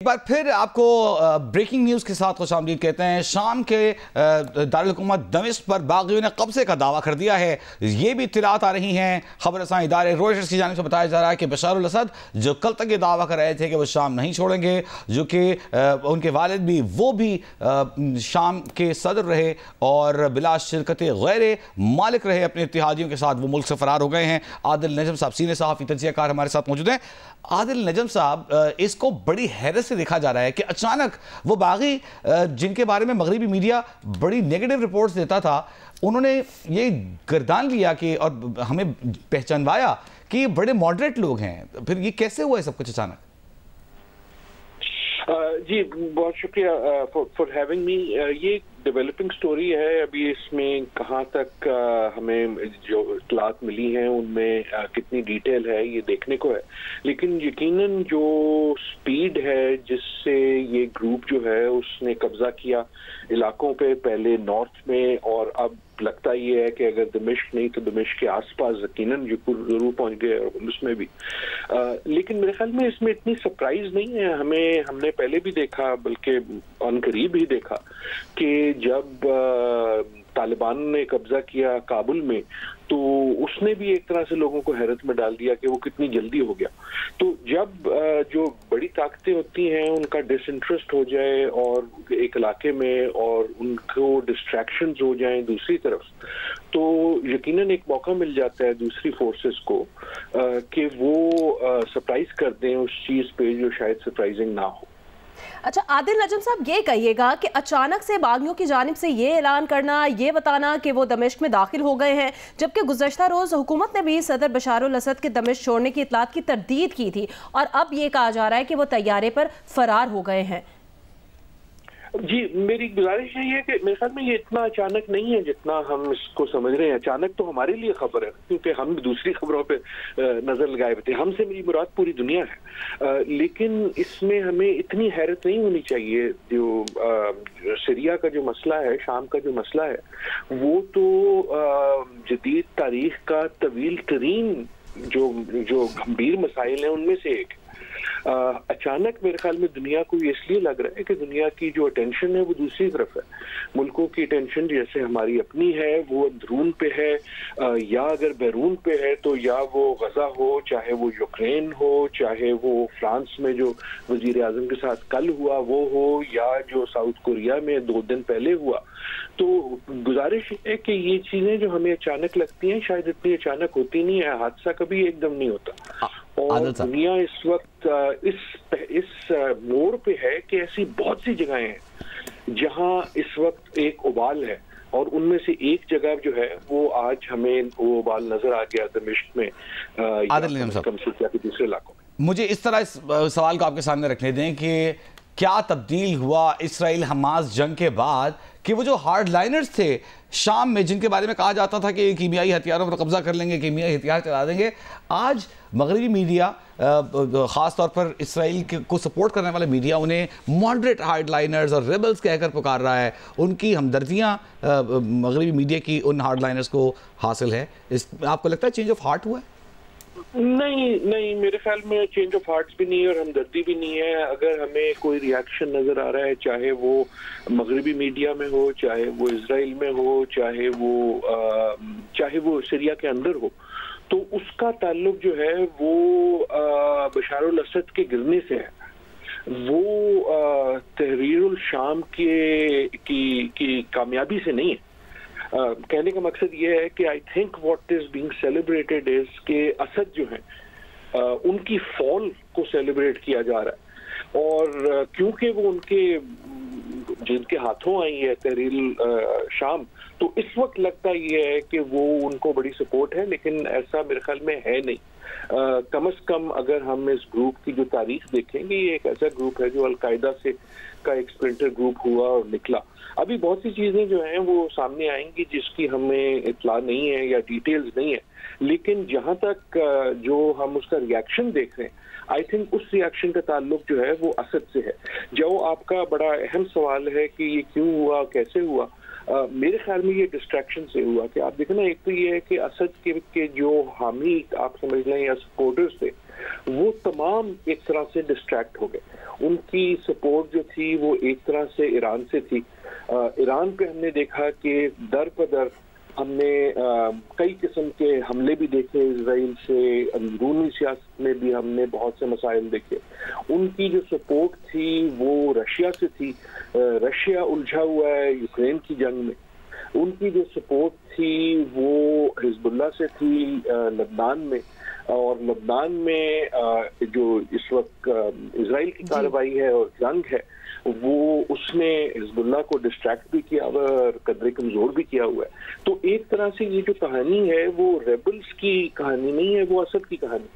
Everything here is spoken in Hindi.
एक बार फिर आपको ब्रेकिंग न्यूज़ के साथ खुशामदीद कहते हैं। शाम के दारुल हुकूमत दमिश्क पर बागियों ने कब्जे का दावा कर दिया है। ये भी इत्तलात आ रही हैं, खबर रसां इदारे रॉयटर्स की जानिब से बताया जा रहा है कि बशार अल असद जो कल तक ये दावा कर रहे थे कि वो शाम नहीं छोड़ेंगे, जो कि उनके वालिद भी वो भी शाम के सदर रहे और बिला शिरकत गैर मालिक रहे अपने इत्तेहादियों के साथ, वो मुल्क से फरार हो गए हैं। आदिल नजम साहब सीनियर सहाफ़ी तज्ज़ियाकार हमारे साथ मौजूद हैं। आदिल नजम साहब, इसको बड़ी हैरत से देखा जा रहा है कि अचानक वो बागी जिनके बारे में मगरिबी मीडिया बड़ी नेगेटिव रिपोर्ट्स देता था, उन्होंने ये गर्दान लिया कि और हमें पहचानवाया कि ये बड़े मॉडरेट लोग हैं। फिर ये कैसे हुआ है सब कुछ अचानक? जी बहुत शुक्रिया फॉर हैविंग मी। ये डेवलपिंग स्टोरी है। अभी इसमें कहाँ तक हमें जो इत्तलात मिली हैं उनमें कितनी डिटेल है ये देखने को है, लेकिन यकीनन जो स्पीड है जिससे ये ग्रुप जो है उसने कब्जा किया इलाकों पे, पहले नॉर्थ में और अब लगता ये है कि अगर दमिश्क नहीं तो दमिश्क के आसपास यकीनन जरूर पहुंच गए और उसमें भी। लेकिन मेरे ख्याल में इसमें इतनी सरप्राइज नहीं है। हमने पहले भी देखा, बल्कि अनकरीब ही देखा कि जब तालिबान ने कब्जा किया काबुल में तो उसने भी एक तरह से लोगों को हैरत में डाल दिया कि वो कितनी जल्दी हो गया। तो जब जो बड़ी ताकतें होती हैं उनका डिसइंटरेस्ट हो जाए और एक इलाके में और उनको डिस्ट्रैक्शंस हो जाएं दूसरी तरफ, तो यकीनन एक मौका मिल जाता है दूसरी फोर्सेस को कि वो सरप्राइज कर दें उस चीज पे जो शायद सरप्राइजिंग ना हो। अच्छा आदिल नजम साहब, ये कहिएगा कि अचानक से बागियों की जानिब से ये ऐलान करना, ये बताना कि वो दमिश्क में दाखिल हो गए हैं, जबकि गुज़श्ता रोज़ हुकूमत ने भी सदर बशार अल असद के दमिश्क छोड़ने की इत्तलात की तरदीद की थी और अब ये कहा जा रहा है कि वो तैयारे पर फरार हो गए हैं। जी मेरी गुजारिश यही है कि मेरे ख्याल में ये इतना अचानक नहीं है जितना हम इसको समझ रहे हैं। अचानक तो हमारे लिए खबर है क्योंकि हम दूसरी खबरों पे नजर लगाए हुए थे, हमसे मेरी मुराद पूरी दुनिया है। लेकिन इसमें हमें इतनी हैरत नहीं होनी चाहिए। जो सीरिया का जो मसला है, शाम का जो मसला है, वो तो जदीद तारीख का तवील तरीन जो गंभीर मसाइल हैं उनमें से एक। अचानक मेरे ख्याल में दुनिया को ये इसलिए लग रहा है कि दुनिया की जो अटेंशन है वो दूसरी तरफ है। मुल्कों की अटेंशन जैसे हमारी अपनी है वो अंदरून पे है, या अगर बैरून पे है तो या वो गजा हो, चाहे वो यूक्रेन हो, चाहे वो फ्रांस में जो वजीर आजम के साथ कल हुआ वो हो, या जो साउथ कोरिया में 2 दिन पहले हुआ। तो गुजारिश है कि ये चीजें जो हमें अचानक लगती हैं शायद इतनी अचानक होती नहीं है। हादसा कभी एकदम नहीं होता और दुनिया इस वक्त इस मोड़ पे है कि ऐसी बहुत सी जगहें हैं जहां इस वक्त एक उबाल है और उनमें से एक जगह जो है वो आज हमें वो उबाल नजर आ गया दमिश्क में, सीरिया के दूसरे इलाकों में। मुझे इस तरह इस सवाल को आपके सामने रखने दें कि क्या तब्दील हुआ इसराइल हमास जंग के बाद कि वो जो हार्ड लाइनर्स थे शाम में, जिनके बारे में कहा जाता था कि कीमियाई हथियारों पर कब्जा कर लेंगे, कीमियाई हथियार चला देंगे, आज मगरबी मीडिया ख़ास तौर पर इसराइल को सपोर्ट करने वाले मीडिया उन्हें मॉडरेट हार्ड लाइनर्स और रेबल्स कहकर पुकार रहा है। उनकी हमदर्दियाँ मगरबी मीडिया की उन हार्ड लाइनर्स को हासिल है। आपको लगता है चेंज ऑफ हार्ट हुआ है? नहीं, मेरे ख्याल में चेंज ऑफ हार्ट्स भी नहीं है और हमदर्दी भी नहीं है। अगर हमें कोई रिएक्शन नजर आ रहा है, चाहे वो मगरबी मीडिया में हो, चाहे वो इजराइल में हो, चाहे वो सीरिया के अंदर हो, तो उसका ताल्लुक जो है वो बशार अल असद के गिरने से है। वो तहरीरुल शाम की कामयाबी से नहीं है। कहने का मकसद ये है कि I think what is being celebrated is के असद जो है उनकी फॉल को सेलिब्रेट किया जा रहा है और क्योंकि वो जिनके हाथों आई है तहरीर शाम, तो इस वक्त लगता ये है कि वो उनको बड़ी सपोर्ट है, लेकिन ऐसा मेरे ख्याल में है नहीं। कम से कम अगर हम इस ग्रुप की जो तारीख देखेंगे, ये एक ऐसा ग्रुप है जो अलकायदा से का एक स्प्लिंटर ग्रुप हुआ और निकला। अभी बहुत सी चीजें जो हैं वो सामने आएंगी जिसकी हमें इत्तला नहीं है या डिटेल्स नहीं है, लेकिन जहां तक जो हम उसका रिएक्शन देख रहे हैं, आई थिंक उस रिएक्शन का ताल्लुक जो है वो असद से है। जो आपका बड़ा अहम सवाल है कि ये क्यों हुआ, कैसे हुआ, मेरे ख्याल में ये डिस्ट्रैक्शन से हुआ। कि आप देखें ना, एक तो ये है कि असद के जो हामी आप समझ लें या सपोर्टर्स थे, वो तमाम एक तरह से डिस्ट्रैक्ट हो गए। उनकी सपोर्ट जो थी वो एक तरह से ईरान से थी। ईरान पे हमने देखा कि दर बदर हमने कई किस्म के हमले भी देखे इजराइल से, अंदरूनी सियासत में भी हमने बहुत से मसाइल देखे। उनकी जो सपोर्ट थी वो रशिया से थी। रशिया उलझा हुआ है यूक्रेन की जंग में। उनकी जो सपोर्ट थी वो हिजबुल्लाह से थी लबनान में, और लबनान में जो इस वक्त इजराइल की कार्रवाई है और जंग है वो उसने हिजबुल्लाह को डिस्ट्रैक्ट भी किया हुआ है और कदरे कमजोर भी किया हुआ है। तो एक तरह से ये जो कहानी है वो रेबल्स की कहानी नहीं है, वो असद की कहानी।